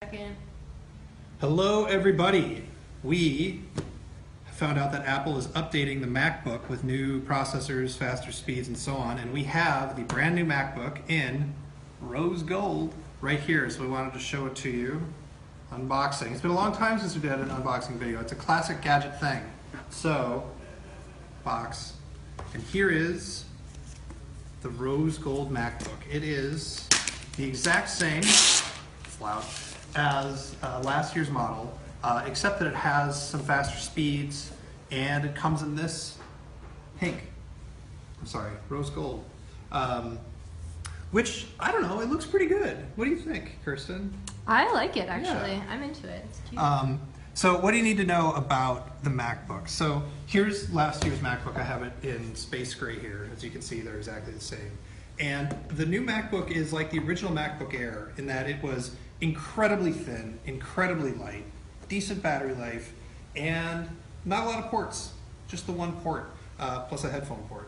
Second. Hello everybody. We found out that Apple is updating the MacBook with new processors, faster speeds, and so on, and we have the brand new MacBook in rose gold right here, so we wanted to show it to you. Unboxing. It's been a long time since we did an unboxing video. It's a classic gadget thing. So, box. And here is the rose gold MacBook. It is the exact same, it's loud, as last year's model, except that it has some faster speeds and it comes in this pink. I'm sorry, rose gold. Which, I don't know, it looks pretty good. What do you think, Kirsten? I like it, actually. Yeah. I'm into it. It's cute. So what do you need to know about the MacBook? So here's last year's MacBook. I have it in space gray here. As you can see, they're exactly the same. And the new MacBook is like the original MacBook Air in that it was incredibly thin, incredibly light, decent battery life, and not a lot of ports, just the one port, plus a headphone port.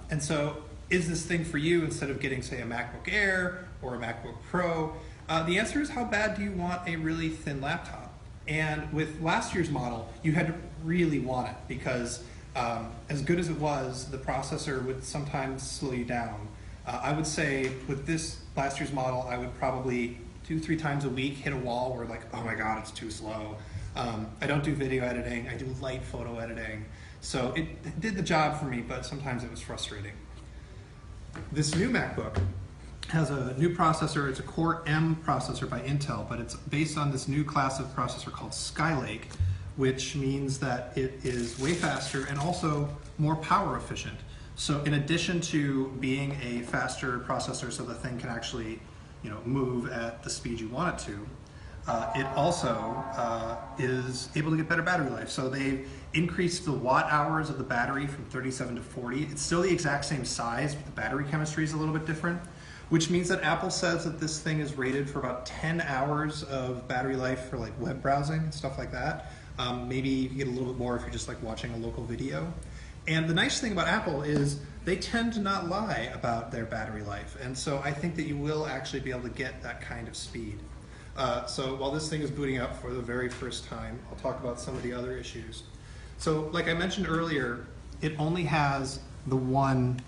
And so is this thing for you instead of getting, say, a MacBook Air or a MacBook Pro? The answer is, how bad do you want a really thin laptop? And with last year's model, you had to really want it because as good as it was, the processor would sometimes slow you down. I would say with this last year's model, I would probably 2-3 times a week hit a wall where like, oh my God, it's too slow. I don't do video editing, I do light photo editing. So it did the job for me, but sometimes it was frustrating. This new MacBook has a new processor. It's a Core M processor by Intel, but it's based on this new class of processor called Skylake, which means that it is way faster and also more power efficient. So in addition to being a faster processor so the thing can actually move at the speed you want it to, it also is able to get better battery life. So they've increased the watt hours of the battery from 37 to 40. It's still the exact same size, but the battery chemistry is a little bit different, which means that Apple says that this thing is rated for about 10 hours of battery life for like web browsing and stuff like that. Maybe you get a little bit more if you're just like watching a local video. And the nice thing about Apple is they tend to not lie about their battery life. And so I think that you will actually be able to get that kind of speed. So while this thing is booting up for the very first time, I'll talk about some of the other issues. So like I mentioned earlier, it only has the one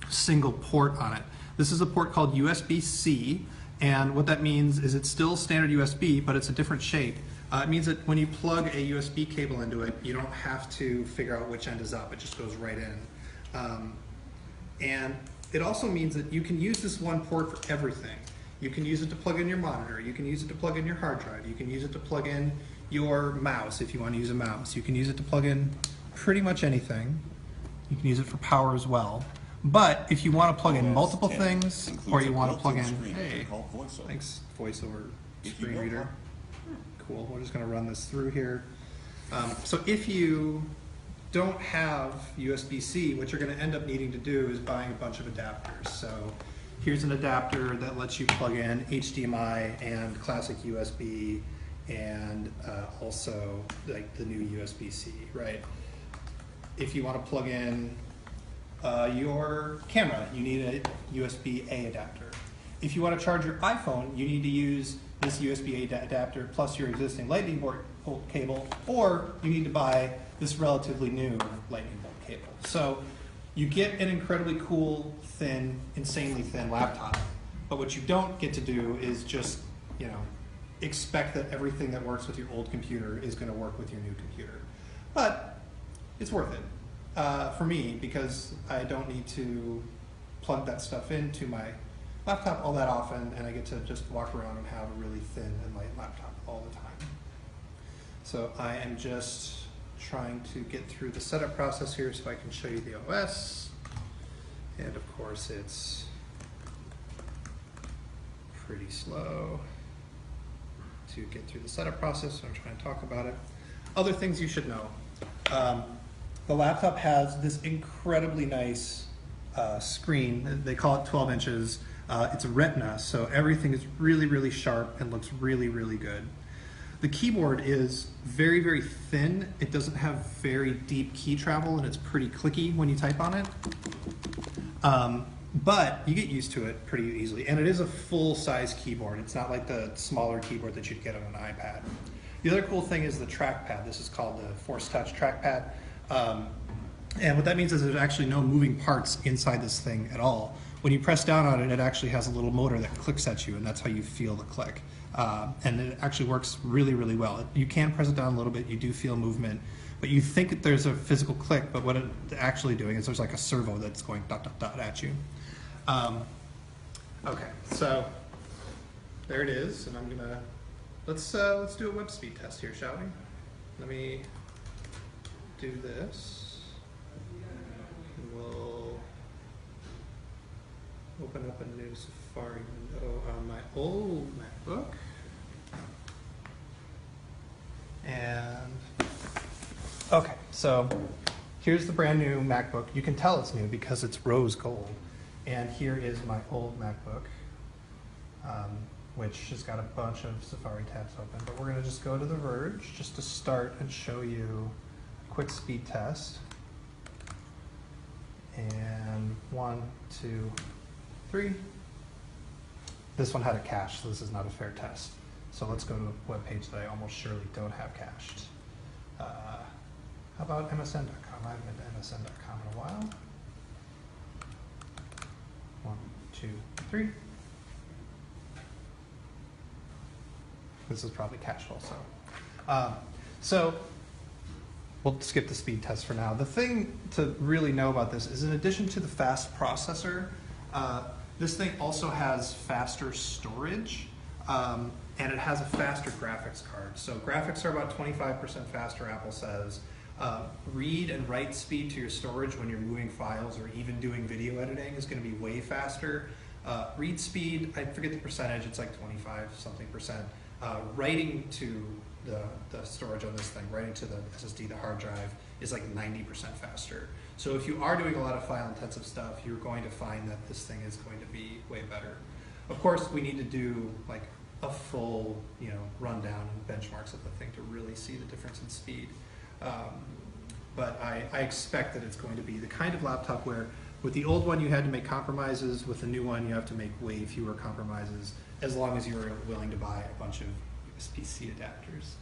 single port on it. This is a port called USB-C, and what that means is it's still standard USB, but it's a different shape. It means that when you plug a USB cable into it, you don't have to figure out which end is up, it just goes right in. And it also means that you can use this one port for everything. You can use it to plug in your monitor, you can use it to plug in your hard drive, you can use it to plug in your mouse if you want to use a mouse, you can use it to plug in pretty much anything. You can use it for power as well. But if you want to plug in multiple things, or you want to plug in, hey, thanks, VoiceOver screen reader. Cool, we're just going to run this through here. So if you don't have USB-C, what you're going to end up needing to do is buying a bunch of adapters. So here's an adapter that lets you plug in HDMI and classic USB and also like the new USB-C, right? If you want to plug in your camera, you need a USB-A adapter. If you want to charge your iPhone, you need to use this USB-A adapter plus your existing lightning bolt cable, or you need to buy this relatively new lightning bolt cable. So you get an incredibly cool, thin, insanely thin laptop, but what you don't get to do is just, expect that everything that works with your old computer is going to work with your new computer. But it's worth it for me because I don't need to plug that stuff into my laptop all that often, and I get to just walk around and have a really thin and light laptop all the time. So I am just trying to get through the setup process here so I can show you the OS. And of course it's pretty slow to get through the setup process, so I'm trying to talk about it. Other things you should know. The laptop has this incredibly nice screen. They call it 12 inches. It's a Retina, so everything is really, really sharp and looks really, really good. The keyboard is very, very thin. It doesn't have very deep key travel, and it's pretty clicky when you type on it. But you get used to it pretty easily. And it is a full-size keyboard. It's not like the smaller keyboard that you'd get on an iPad. The other cool thing is the trackpad. This is called the Force Touch trackpad. And what that means is there's actually no moving parts inside this thing at all. When you press down on it, it actually has a little motor that clicks at you, and that's how you feel the click. And it actually works really, really well. You can press it down a little bit. You do feel movement. But you think that there's a physical click, but what it's actually doing is there's like a servo that's going dot, dot, dot at you. Okay, so there it is, and I'm gonna, let's do a web speed test here, shall we? Let me do this. We'll open up a new Safari window on my old MacBook. And okay, so here's the brand new MacBook. You can tell it's new because it's rose gold. And here is my old MacBook, which has got a bunch of Safari tabs open. But we're going to just go to The Verge just to start and show you a quick speed test. And 1, 2, 3. This one had a cache, so this is not a fair test. So let's go to a web page that I almost surely don't have cached. How about MSN.com? I haven't been to MSN.com in a while. 1, 2, 3. This is probably cached also. So we'll skip the speed test for now. The thing to really know about this is in addition to the fast processor, this thing also has faster storage, and it has a faster graphics card. So graphics are about 25% faster, Apple says. Read and write speed to your storage when you're moving files or even doing video editing is going to be way faster. Read speed, I forget the percentage, it's like 25-something%. Writing to the storage on this thing, writing to the SSD, the hard drive, is like 90% faster. So if you are doing a lot of file-intensive stuff, you're going to find that this thing is going to be way better. Of course, we need to do like a full, rundown and benchmarks of the thing to really see the difference in speed. But I expect that it's going to be the kind of laptop where with the old one you had to make compromises, with the new one you have to make way fewer compromises, as long as you're willing to buy a bunch of USB-C adapters.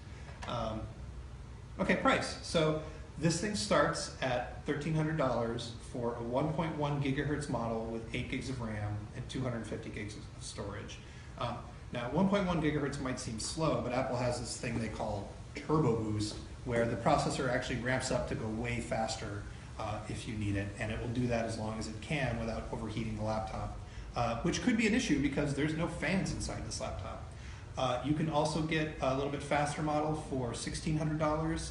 Okay, price. So this thing starts at $1,300 for a 1.1 gigahertz model with 8 gigs of RAM and 250 gigs of storage. Now 1.1 gigahertz might seem slow, but Apple has this thing they call Turbo Boost, where the processor actually ramps up to go way faster if you need it, and it will do that as long as it can without overheating the laptop, which could be an issue because there's no fans inside this laptop. You can also get a little bit faster model for $1,600.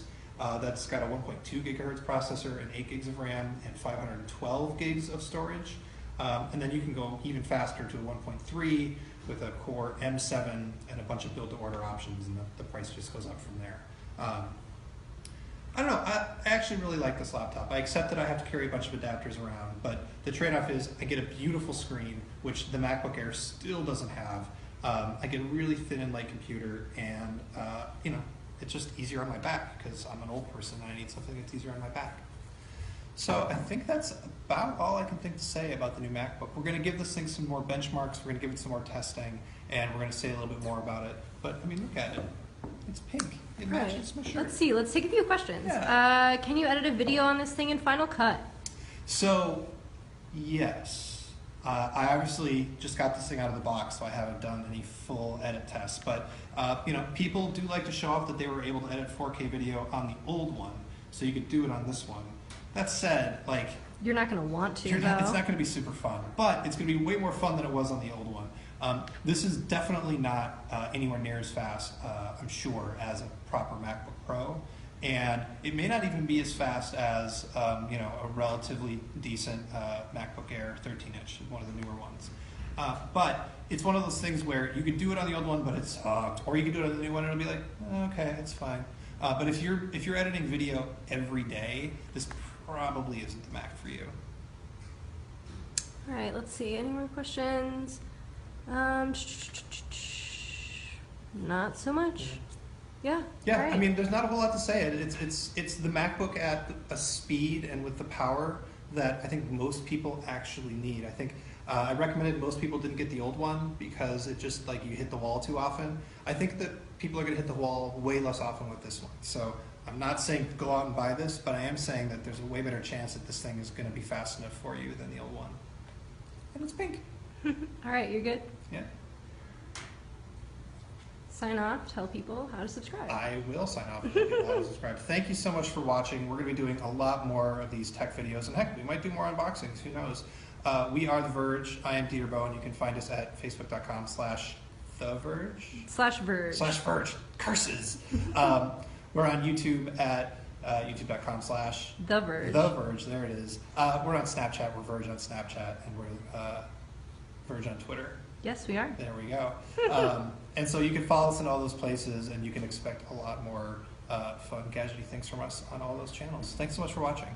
That's got a 1.2 gigahertz processor and 8 gigs of RAM and 512 gigs of storage. And then you can go even faster to a 1.3 with a Core M7 and a bunch of build-to-order options, and the price just goes up from there. I don't know, I actually really like this laptop. I accept that I have to carry a bunch of adapters around, but the trade-off is I get a beautiful screen, which the MacBook Air still doesn't have. I get a really thin and light computer, and it's just easier on my back because I'm an old person and I need something that's easier on my back. So I think that's about all I can think to say about the new MacBook. We're going to give this thing some more benchmarks, we're going to give it some more testing, and we're going to say a little bit more about it. But I mean, look at it. It's pink. It matches my shirt. Let's see. Let's take a few questions. Yeah. Can you edit a video on this thing in Final Cut? So, yes. I obviously just got this thing out of the box, so I haven't done any full edit tests. But people do like to show off that they were able to edit 4K video on the old one, so you could do it on this one. That said, like, you're not going to want to, it's not going to be super fun, but it's going to be way more fun than it was on the old one. This is definitely not anywhere near as fast, I'm sure, as a proper MacBook Pro, and it may not even be as fast as a relatively decent MacBook Air 13-inch, one of the newer ones. But it's one of those things where you could do it on the old one, but it sucked, or you could do it on the new one, and it'll be like, okay, it's fine. But if you're editing video every day, this probably isn't the Mac for you. All right, let's see. Any more questions? Not so much. Yeah. Yeah, right. I mean, there's not a whole lot to say. It's the MacBook at a speed and with the power that I think most people actually need. I think I recommended most people didn't get the old one because it just like you hit the wall too often. I think that people are going to hit the wall way less often with this one. So I'm not saying go out and buy this, but I am saying that there's a way better chance that this thing is going to be fast enough for you than the old one. And it's pink. All right, you're good. Yeah. Sign off. Tell people how to subscribe. I will sign off and tell people how to subscribe. Thank you so much for watching. We're going to be doing a lot more of these tech videos, and heck, we might do more unboxings. Who knows? We are The Verge. I am Dieter Bowen. You can find us at facebook.com/TheVerge. /Verge. Curses. We're on YouTube at youtube.com/. The Verge. The Verge. There it is. We're on Snapchat. We're Verge on Snapchat, and we're Verge on Twitter. Yes, we are. There we go. And so you can follow us in all those places, and you can expect a lot more fun, gadgety things from us on all those channels. Thanks so much for watching.